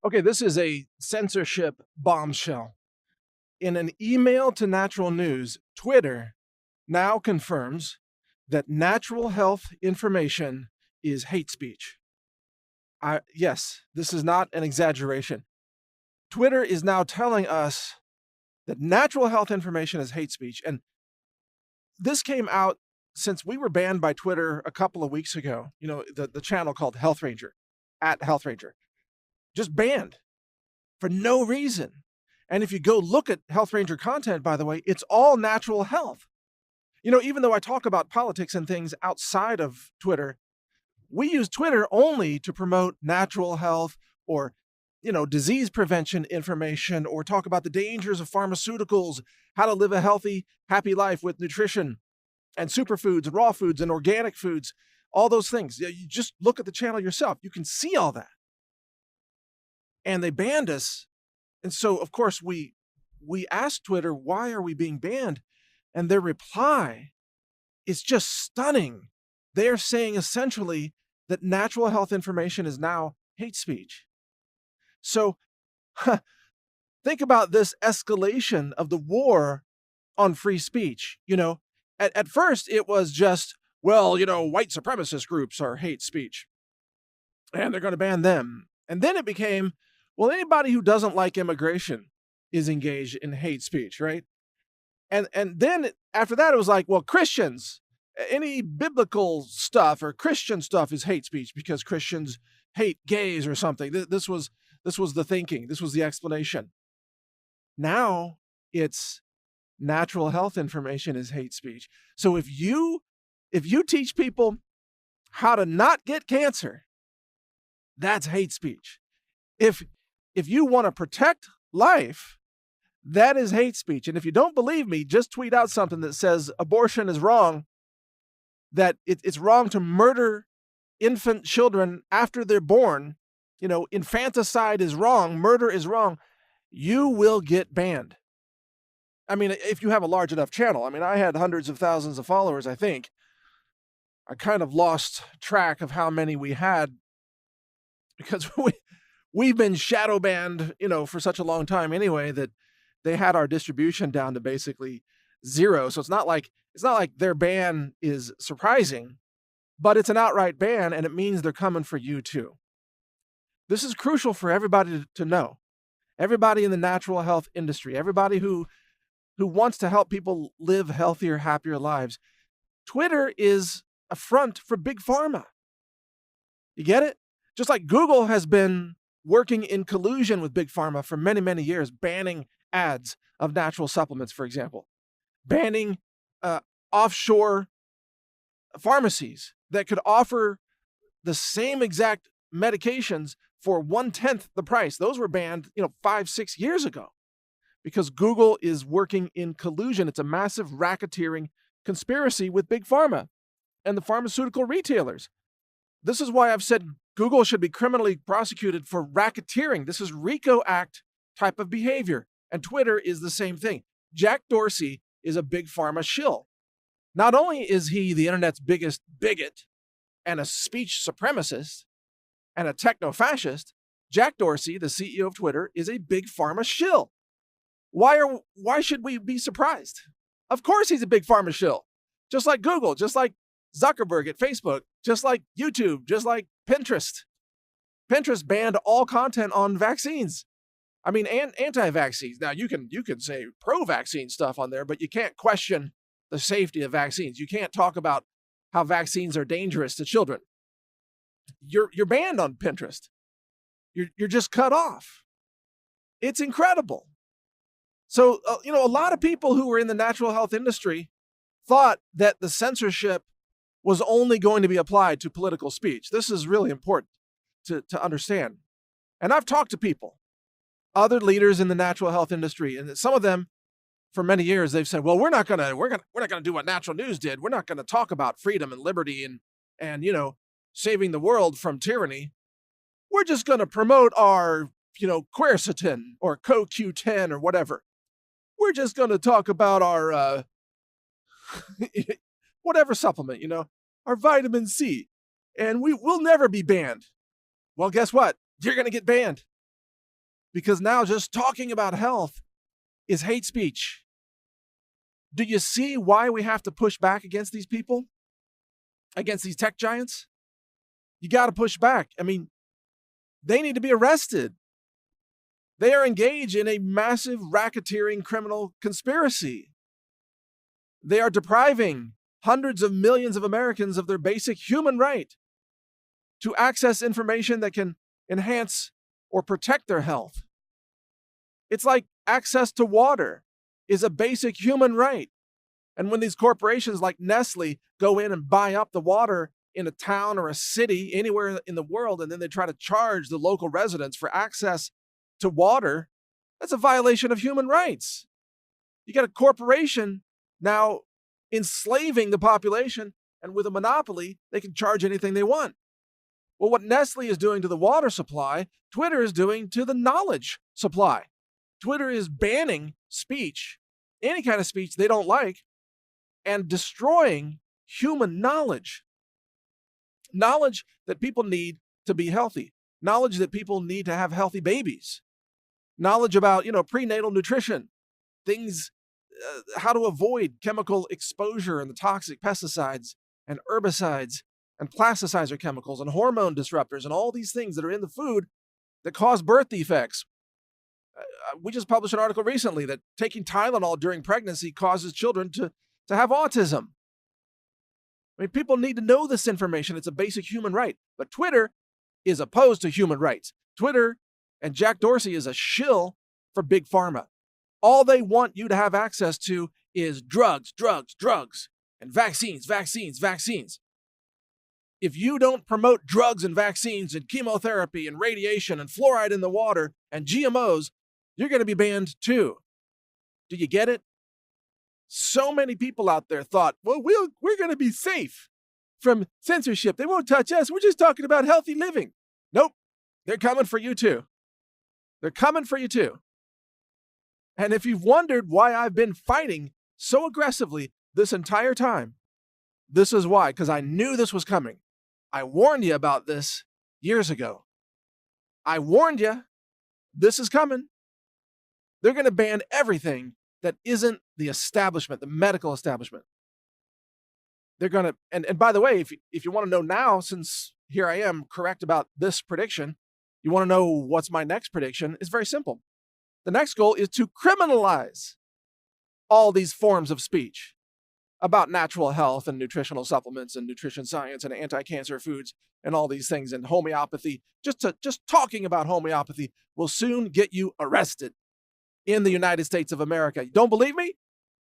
Okay, this is a censorship bombshell. In an email to Natural News, Twitter now confirms that natural health information is hate speech. Yes, this is not an exaggeration. Twitter is now telling us that natural health information is hate speech. And this came out since we were banned by Twitter a couple of weeks ago. The channel called Health Ranger, at Health Ranger, just banned for no reason. And if you go look at Health Ranger content, by the way, it's all natural health. Even though I talk about politics and things outside of Twitter, we use Twitter only to promote natural health or, disease prevention information, or talk about the dangers of pharmaceuticals, how to live a healthy, happy life with nutrition and superfoods and raw foods and organic foods, all those things. You just look at the channel yourself. You can see all that. And they banned us. And so, of course, we asked Twitter, why are we being banned? And their reply is just stunning. They're saying essentially that natural health information is now hate speech. So think about this escalation of the war on free speech. At first it was just, white supremacist groups are hate speech and they're going to ban them. And then it became, anybody who doesn't like immigration is engaged in hate speech, right? And then after that, it was like, Christians, any biblical stuff or Christian stuff is hate speech because Christians hate gays or something. This was the thinking. This was the explanation. Now it's natural health information is hate speech. So if you teach people how to not get cancer, that's hate speech. If you want to protect life, that is hate speech. And if you don't believe me, just tweet out something that says abortion is wrong, that it's wrong to murder infant children after they're born. Infanticide is wrong, murder is wrong. You will get banned. I mean, if you have a large enough channel. I mean, I had hundreds of thousands of followers, I think. I kind of lost track of how many we had because we've been shadow banned, for such a long time anyway, that they had our distribution down to basically zero. So it's not like their ban is surprising, but it's an outright ban, and it means they're coming for you too. This is crucial for everybody to know. Everybody in the natural health industry, everybody who wants to help people live healthier, happier lives. Twitter is a front for big pharma. You get it? Just like Google has been working in collusion with big pharma for many, many years, banning ads of natural supplements, for example, banning offshore pharmacies that could offer the same exact medications for 1/10 the price. Those were banned, 5-6 years ago because Google is working in collusion. It's a massive racketeering conspiracy with big pharma and the pharmaceutical retailers. This is why I've said Google should be criminally prosecuted for racketeering. This is RICO Act type of behavior. And Twitter is the same thing. Jack Dorsey is a big pharma shill. Not only is he the internet's biggest bigot and a speech supremacist and a techno-fascist, Jack Dorsey, the CEO of Twitter, is a big pharma shill. Why should we be surprised? Of course he's a big pharma shill. Just like Google, just like Zuckerberg at Facebook, just like YouTube, just like Pinterest. Pinterest banned all content on vaccines. I mean, anti-vaccines. Now, you can say pro-vaccine stuff on there, but you can't question the safety of vaccines. You can't talk about how vaccines are dangerous to children. You're banned on Pinterest. You're just cut off. It's incredible. So, a lot of people who were in the natural health industry thought that the censorship was only going to be applied to political speech. This is really important to understand. And I've talked to people, other leaders in the natural health industry, and some of them, for many years, they've said, "Well, we're not gonna do what Natural News did. We're not gonna talk about freedom and liberty and saving the world from tyranny. We're just gonna promote our quercetin or CoQ10 or whatever. We're just gonna talk about our whatever supplement, our vitamin C, and we'll never be banned." Well, guess what? You're gonna get banned. because now just talking about health is hate speech. Do you see why we have to push back against these people? Against these tech giants? You got to push back. I mean, they need to be arrested. They are engaged in a massive racketeering criminal conspiracy. They are depriving hundreds of millions of Americans of their basic human right to access information that can enhance or protect their health. It's like access to water is a basic human right. And when these corporations like Nestle go in and buy up the water in a town or a city anywhere in the world, and then they try to charge the local residents for access to water, that's a violation of human rights. You got a corporation now enslaving the population, and with a monopoly, they can charge anything they want. Well, what Nestle is doing to the water supply, Twitter is doing to the knowledge supply. Twitter is banning speech, any kind of speech they don't like, and destroying human knowledge. Knowledge that people need to be healthy. Knowledge that people need to have healthy babies. Knowledge about, prenatal nutrition. Things, how to avoid chemical exposure and the toxic pesticides and herbicides and plasticizer chemicals and hormone disruptors and all these things that are in the food that cause birth defects. We just published an article recently that taking Tylenol during pregnancy causes children to have autism. I mean, people need to know this information. It's a basic human right. But Twitter is opposed to human rights. Twitter and Jack Dorsey is a shill for Big Pharma. All they want you to have access to is drugs, drugs, drugs, and vaccines, vaccines, vaccines. If you don't promote drugs and vaccines and chemotherapy and radiation and fluoride in the water and GMOs, you're going to be banned too. Do you get it? So many people out there thought, well, we're going to be safe from censorship. They won't touch us. We're just talking about healthy living. Nope. They're coming for you too. They're coming for you too. And if you've wondered why I've been fighting so aggressively this entire time, this is why, because I knew this was coming. I warned you about this years ago. I warned you, this is coming. They're going to ban everything that isn't the establishment, the medical establishment. They're going to, and by the way, if you want to know now, since here I am correct about this prediction, you want to know what's my next prediction, it's very simple. The next goal is to criminalize all these forms of speech about natural health and nutritional supplements and nutrition science and anti-cancer foods and all these things and homeopathy. Just talking about homeopathy will soon get you arrested in the United States of America. You don't believe me?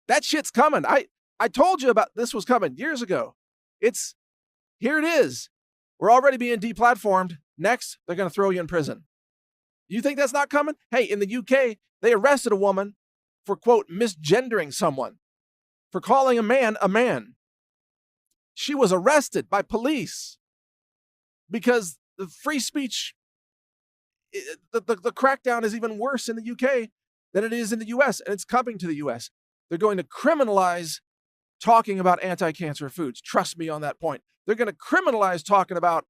That shit's coming. I told you about this was coming years ago. Here it is. We're already being deplatformed. Next, they're going to throw you in prison. You think that's not coming? Hey, in the UK, they arrested a woman for, quote, misgendering someone, for calling a man a man. She was arrested by police because the free speech, the crackdown is even worse in the UK than it is in the US, and it's coming to the US. They're going to criminalize talking about anti-cancer foods. Trust me on that point. They're going to criminalize talking about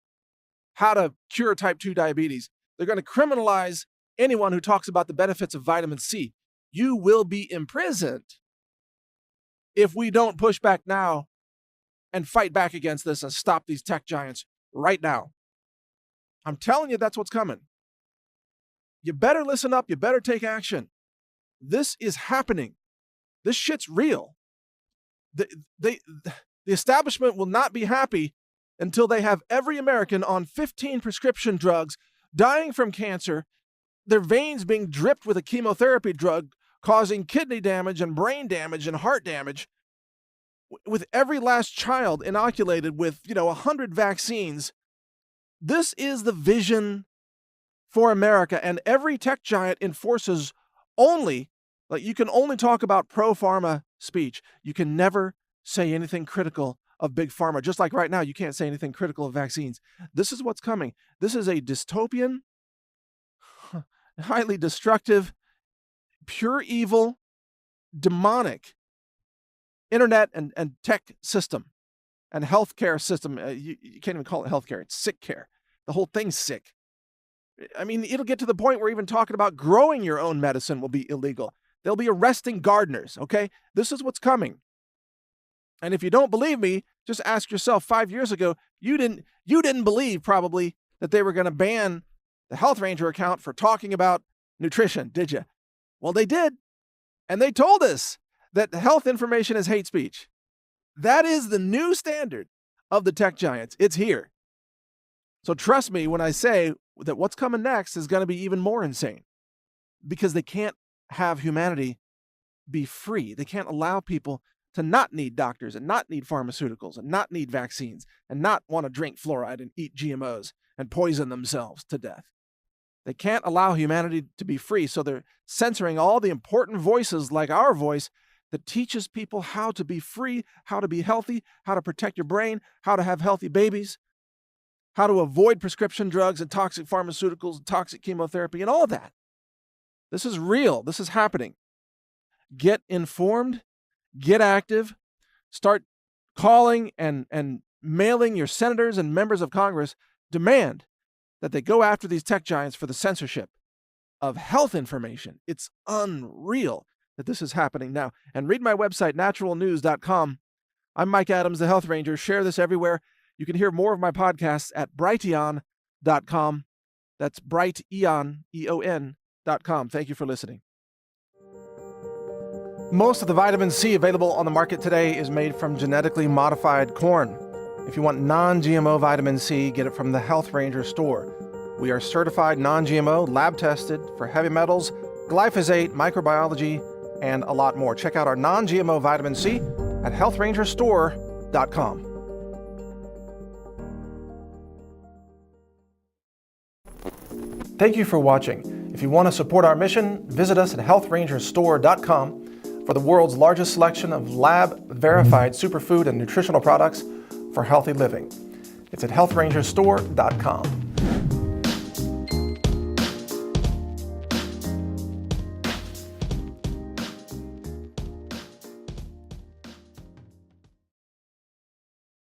how to cure type 2 diabetes. They're going to criminalize anyone who talks about the benefits of vitamin C. You will be imprisoned if we don't push back now and fight back against this and stop these tech giants right now. I'm telling you, that's what's coming. You better listen up. You better take action. This is happening. This shit's real. The establishment will not be happy until they have every American on 15 prescription drugs, dying from cancer, their veins being dripped with a chemotherapy drug, causing kidney damage and brain damage and heart damage, with every last child inoculated with, 100 vaccines. This is the vision for America, and every tech giant enforces you can only talk about pro-pharma speech. You can never say anything critical of big pharma. Just like right now, you can't say anything critical of vaccines. This is what's coming. This is a dystopian, highly destructive, pure evil, demonic internet and tech system and healthcare system. You can't even call it healthcare. It's sick care. The whole thing's sick. I mean, it'll get to the point where even talking about growing your own medicine will be illegal. They'll be arresting gardeners, okay? This is what's coming. And if you don't believe me, just ask yourself, 5 years ago, you didn't believe probably that they were going to ban the Health Ranger account for talking about nutrition, did you? Well, they did. And they told us that health information is hate speech. That is the new standard of the tech giants. It's here. So trust me when I say that what's coming next is going to be even more insane, because they can't have humanity be free. They can't allow people to not need doctors and not need pharmaceuticals and not need vaccines and not want to drink fluoride and eat GMOs and poison themselves to death. They can't allow humanity to be free, so they're censoring all the important voices like our voice that teaches people how to be free, how to be healthy, how to protect your brain, how to have healthy babies, how to avoid prescription drugs and toxic pharmaceuticals, and toxic chemotherapy, and all of that. This is real. This is happening. Get informed, get active, start calling and mailing your senators and members of Congress, demand that they go after these tech giants for the censorship of health information. It's unreal that this is happening now. And read my website, NaturalNews.com. I'm Mike Adams, the Health Ranger. Share this everywhere. You can hear more of my podcasts at brighteon.com. That's brighteon, EON.com. Thank you for listening. Most of the vitamin C available on the market today is made from genetically modified corn. If you want non-GMO vitamin C, get it from the Health Ranger store. We are certified non-GMO, lab-tested for heavy metals, glyphosate, microbiology, and a lot more. Check out our non-GMO vitamin C at healthrangerstore.com. Thank you for watching. If you want to support our mission, visit us at healthrangerstore.com for the world's largest selection of lab-verified superfood and nutritional products for healthy living. It's at healthrangerstore.com.